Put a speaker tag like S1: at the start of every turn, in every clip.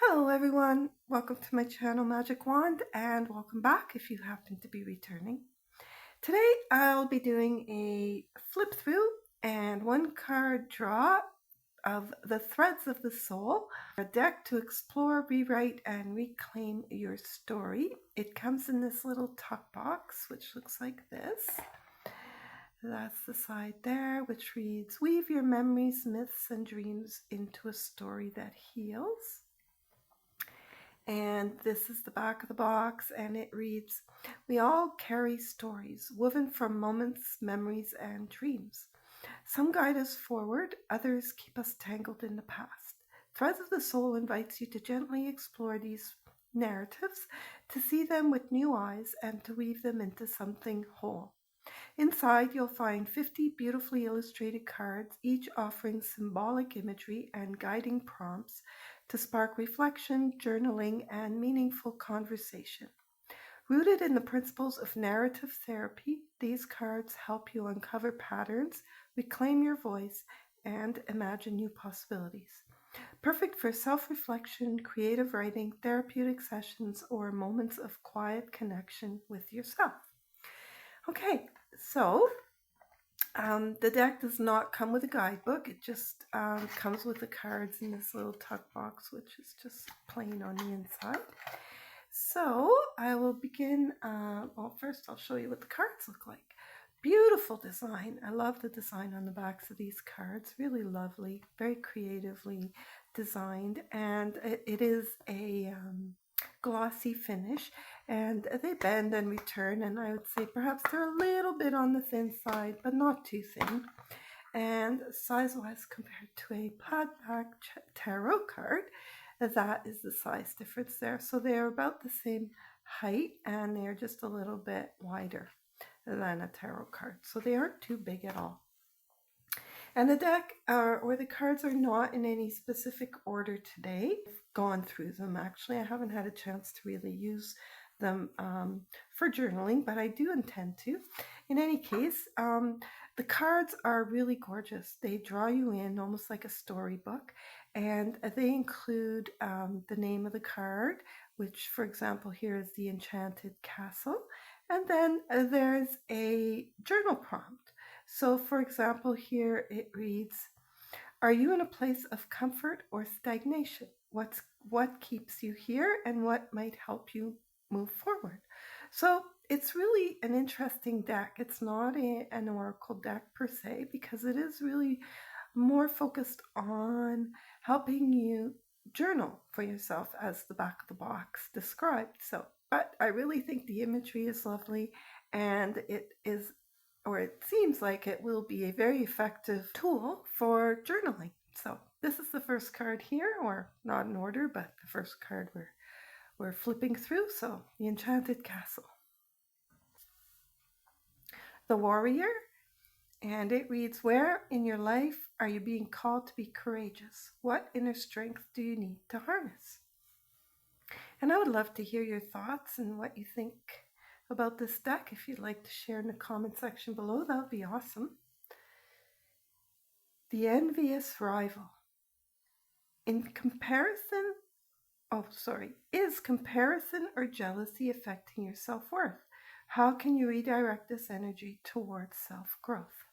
S1: Hello everyone, welcome to my channel Magic Wand and welcome back if you happen to be returning. Today I'll be doing a flip through and one card draw of the Threads of the Soul, a deck to explore, rewrite and reclaim your story. It comes in this little tuck box which looks like this. That's the side there, which reads, "Weave your memories, myths and dreams into a story that heals." And this is the back of the box, and it reads, "We all carry stories woven from moments, memories, and dreams. Some guide us forward, others keep us tangled in the past. Threads of the Soul invites you to gently explore these narratives, to see them with new eyes, and to weave them into something whole. Inside, you'll find 50 beautifully illustrated cards, each offering symbolic imagery and guiding prompts to spark reflection, journaling, and meaningful conversation. Rooted in the principles of narrative therapy, these cards help you uncover patterns, reclaim your voice, and imagine new possibilities. Perfect for self-reflection, creative writing, therapeutic sessions, or moments of quiet connection with yourself." Okay, so the deck does not come with a guidebook. It just comes with the cards in this little tuck box, which is just plain on the inside. So I will begin. Well, first I'll show you what the cards look like. Beautiful design. I love the design on the backs of these cards. Really lovely, very creatively designed, and it is a glossy finish, and they bend and return, and I would say perhaps they're a little bit on the thin side, but not too thin. And size-wise, compared to a plaid-back tarot card, that is the size difference there. So they're about the same height, and they're just a little bit wider than a tarot card. So they aren't too big at all. And the deck or the cards are not in any specific order today. I've gone through them actually. I haven't had a chance to really use them for journaling, but I do intend to. In any case, the cards are really gorgeous. They draw you in almost like a storybook, and they include the name of the card, which, for example, here is the Enchanted Castle, and then there's a journal prompt. So, for example, here it reads, "Are you in a place of comfort or stagnation? What keeps you here, and what might help you move forward?" So it's really an interesting deck. It's not an oracle deck per se, because it is really more focused on helping you journal for yourself, as the back of the box described. So, but I really think the imagery is lovely, and it is, or it seems like it will be, a very effective tool for journaling. So this is the first card here, or not in order, but the first card we're flipping through. So the Enchanted Castle. The Warrior, and it reads, "Where in your life are you being called to be courageous? What inner strength do you need to harness?" And I would love to hear your thoughts and what you think about this deck. If you'd like to share in the comment section below, that would be awesome. The Envious Rival. In comparison, is comparison or jealousy affecting your self-worth? How can you redirect this energy towards self-growth?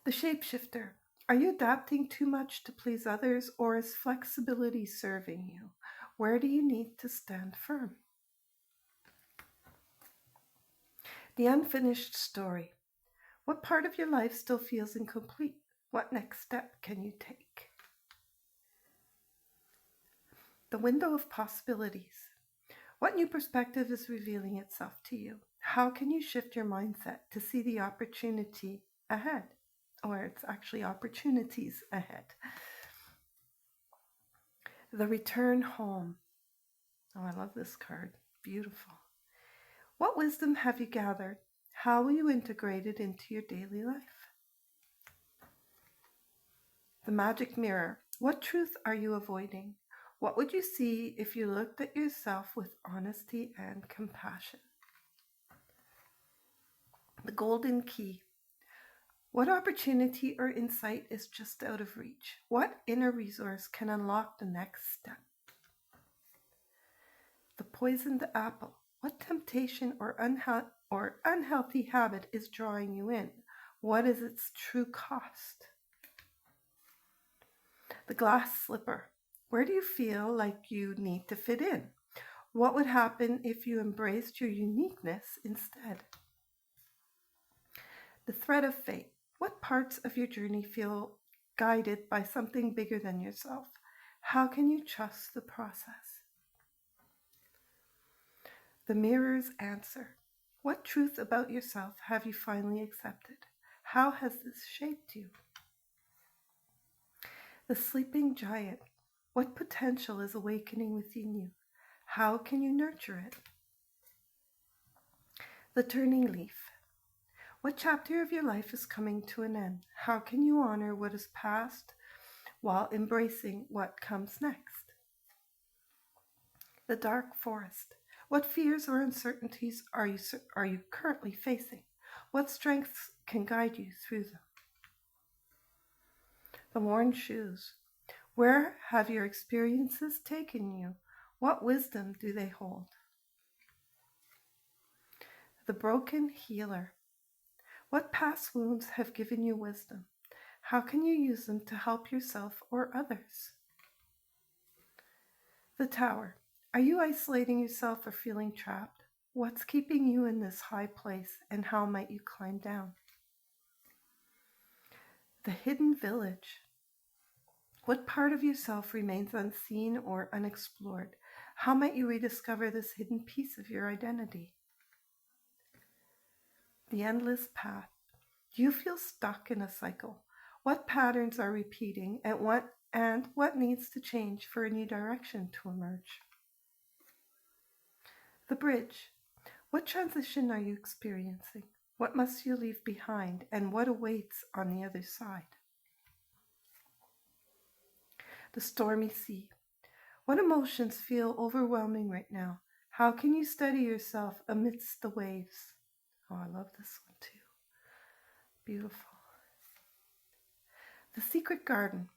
S1: The Shapeshifter. Are you adapting too much to please others, or is flexibility serving you? Where do you need to stand firm? The Unfinished Story. What part of your life still feels incomplete? What next step can you take? The Window of Possibilities. What new perspective is revealing itself to you? How can you shift your mindset to see the opportunity ahead? Or it's actually opportunities ahead. The Return Home. Oh, I love this card. Beautiful. What wisdom have you gathered? How will you integrate it into your daily life? The Magic Mirror. What truth are you avoiding? What would you see if you looked at yourself with honesty and compassion? The Golden Key. What opportunity or insight is just out of reach? What inner resource can unlock the next step? The poisoned apple. What temptation or unhealthy habit is drawing you in? What is its true cost? The glass slipper. Where do you feel like you need to fit in? What would happen if you embraced your uniqueness instead? The thread of fate. What parts of your journey feel guided by something bigger than yourself? How can you trust the process? The mirror's answer. What truth about yourself have you finally accepted? How has this shaped you? The sleeping giant. What potential is awakening within you? How can you nurture it? The turning leaf. What chapter of your life is coming to an end? How can you honor what is past while embracing what comes next? The dark forest. What fears or uncertainties are you currently facing? What strengths can guide you through them? The worn shoes. Where have your experiences taken you? What wisdom do they hold? The broken healer. What past wounds have given you wisdom? How can you use them to help yourself or others? The tower. Are you isolating yourself or feeling trapped? What's keeping you in this high place, and how might you climb down? The hidden village. What part of yourself remains unseen or unexplored? How might you rediscover this hidden piece of your identity? The endless path. Do you feel stuck in a cycle? What patterns are repeating, and what needs to change for a new direction to emerge? The bridge. What transition are you experiencing? What must you leave behind, and what awaits on the other side? The stormy sea. What emotions feel overwhelming right now? How can you steady yourself amidst the waves? Oh, I love this one too. Beautiful. The secret garden.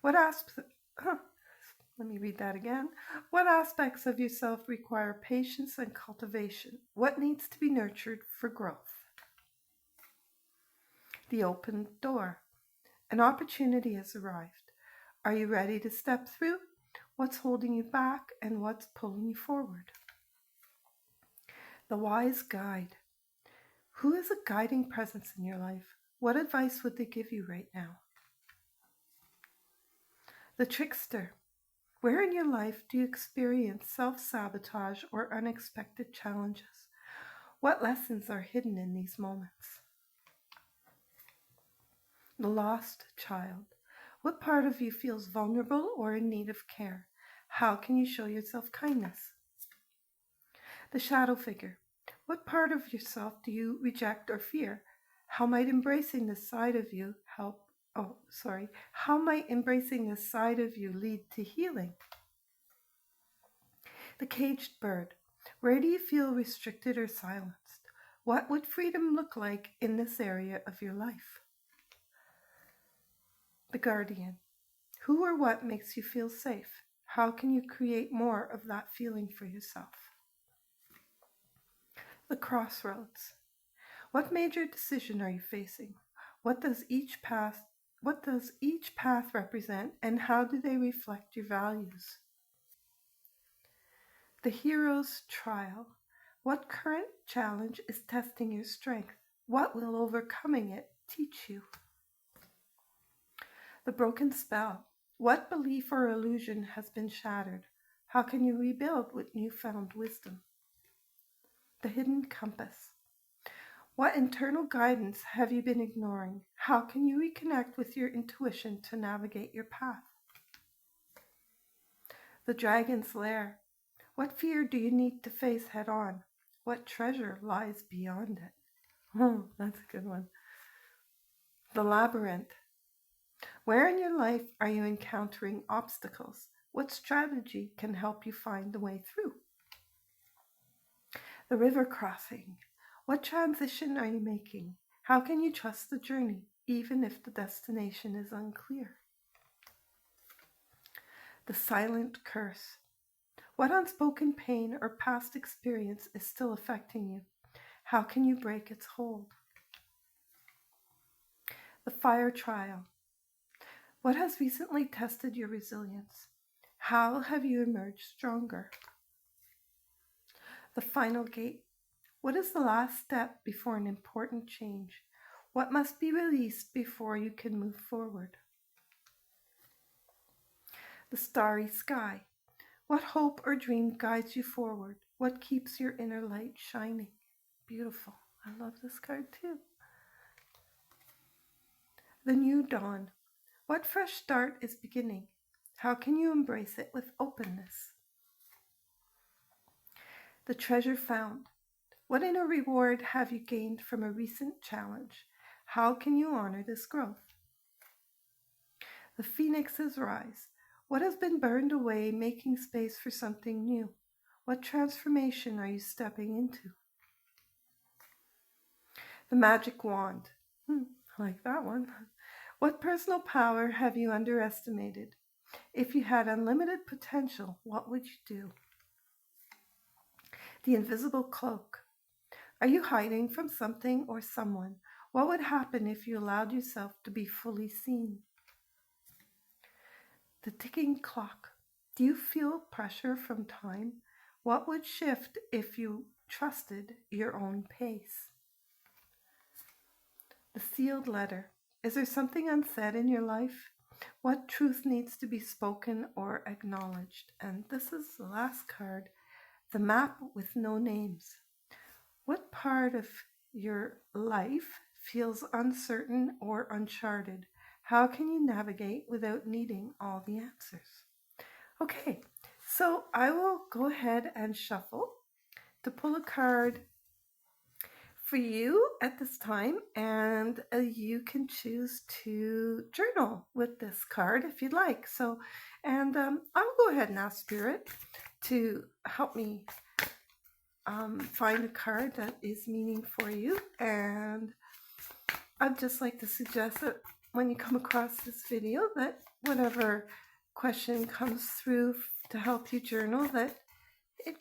S1: Let me read that again. What aspects of yourself require patience and cultivation? What needs to be nurtured for growth? The open door. An opportunity has arrived. Are you ready to step through? What's holding you back and what's pulling you forward? The wise guide. Who is a guiding presence in your life? What advice would they give you right now? The trickster. Where in your life do you experience self-sabotage or unexpected challenges? What lessons are hidden in these moments? The lost child. What part of you feels vulnerable or in need of care? How can you show yourself kindness? The shadow figure. What part of yourself do you reject or fear? How might embracing this side of you How might embracing this side of you lead to healing? The caged bird. Where do you feel restricted or silenced? What would freedom look like in this area of your life? The guardian. Who or what makes you feel safe? How can you create more of that feeling for yourself? The crossroads. What major decision are you facing? What does each path represent, and how do they reflect your values? The hero's trial. What current challenge is testing your strength? What will overcoming it teach you? The broken spell. What belief or illusion has been shattered? How can you rebuild with newfound wisdom? The hidden compass. What internal guidance have you been ignoring? How can you reconnect with your intuition to navigate your path? The dragon's lair. What fear do you need to face head on? What treasure lies beyond it? Oh, that's a good one. The labyrinth. Where in your life are you encountering obstacles? What strategy can help you find the way through? The river crossing. What transition are you making? How can you trust the journey, even if the destination is unclear? The silent curse. What unspoken pain or past experience is still affecting you? How can you break its hold? The fire trial. What has recently tested your resilience? How have you emerged stronger? The final gate. What is the last step before an important change? What must be released before you can move forward? The starry sky. What hope or dream guides you forward? What keeps your inner light shining? Beautiful. I love this card too. The new dawn. What fresh start is beginning? How can you embrace it with openness? The treasure found. What inner reward have you gained from a recent challenge? How can you honor this growth? The phoenix's rise. What has been burned away, making space for something new? What transformation are you stepping into? The magic wand. I like that one. What personal power have you underestimated? If you had unlimited potential, what would you do? The invisible cloak. Are you hiding from something or someone? What would happen if you allowed yourself to be fully seen? The ticking clock. Do you feel pressure from time? What would shift if you trusted your own pace? The sealed letter. Is there something unsaid in your life? What truth needs to be spoken or acknowledged? And this is the last card, the map with no names. What part of your life feels uncertain or uncharted? How can you navigate without needing all the answers? Okay, so I will go ahead and shuffle to pull a card for you at this time, and you can choose to journal with this card if you'd like. So, and I'll go ahead and ask Spirit to help me find a card that is meaning for you. And I'd just like to suggest that when you come across this video, that whatever question comes through to help you journal, that it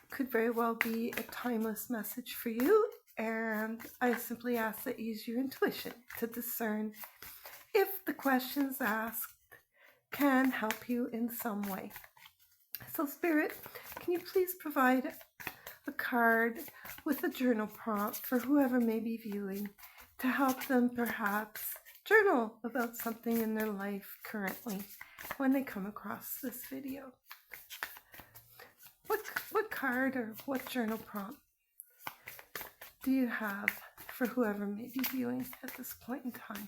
S1: could very well be a timeless message for you. And I simply ask that you use your intuition to discern if the questions asked can help you in some way. So Spirit, can you please provide a card with a journal prompt for whoever may be viewing to help them perhaps journal about something in their life currently when they come across this video? What card or what journal prompt do you have for whoever may be viewing at this point in time?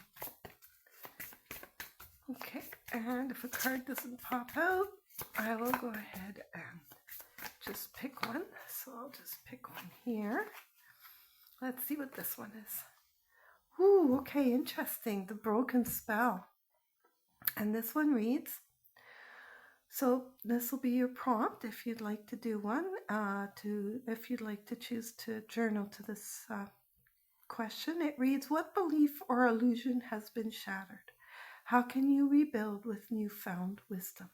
S1: Okay, and if a card doesn't pop out, I will go ahead and just pick one. So I'll just pick one here. Let's see what this one is. Ooh, okay, interesting. The broken spell. And this one reads, so this will be your prompt if you'd like to do one, if you'd like to choose to journal to this question. It reads, what belief or illusion has been shattered? How can you rebuild with newfound wisdom?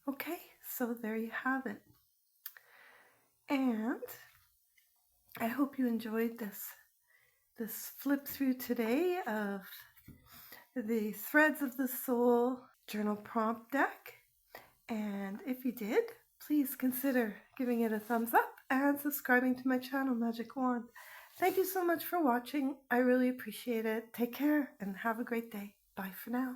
S1: Okay, so there you have it. And I hope you enjoyed this flip through today of the Threads of the Soul journal prompt deck. And if you did, please consider giving it a thumbs up and subscribing to my channel, Magic Wand. Thank you so much for watching. I really appreciate it. Take care and have a great day. Bye for now.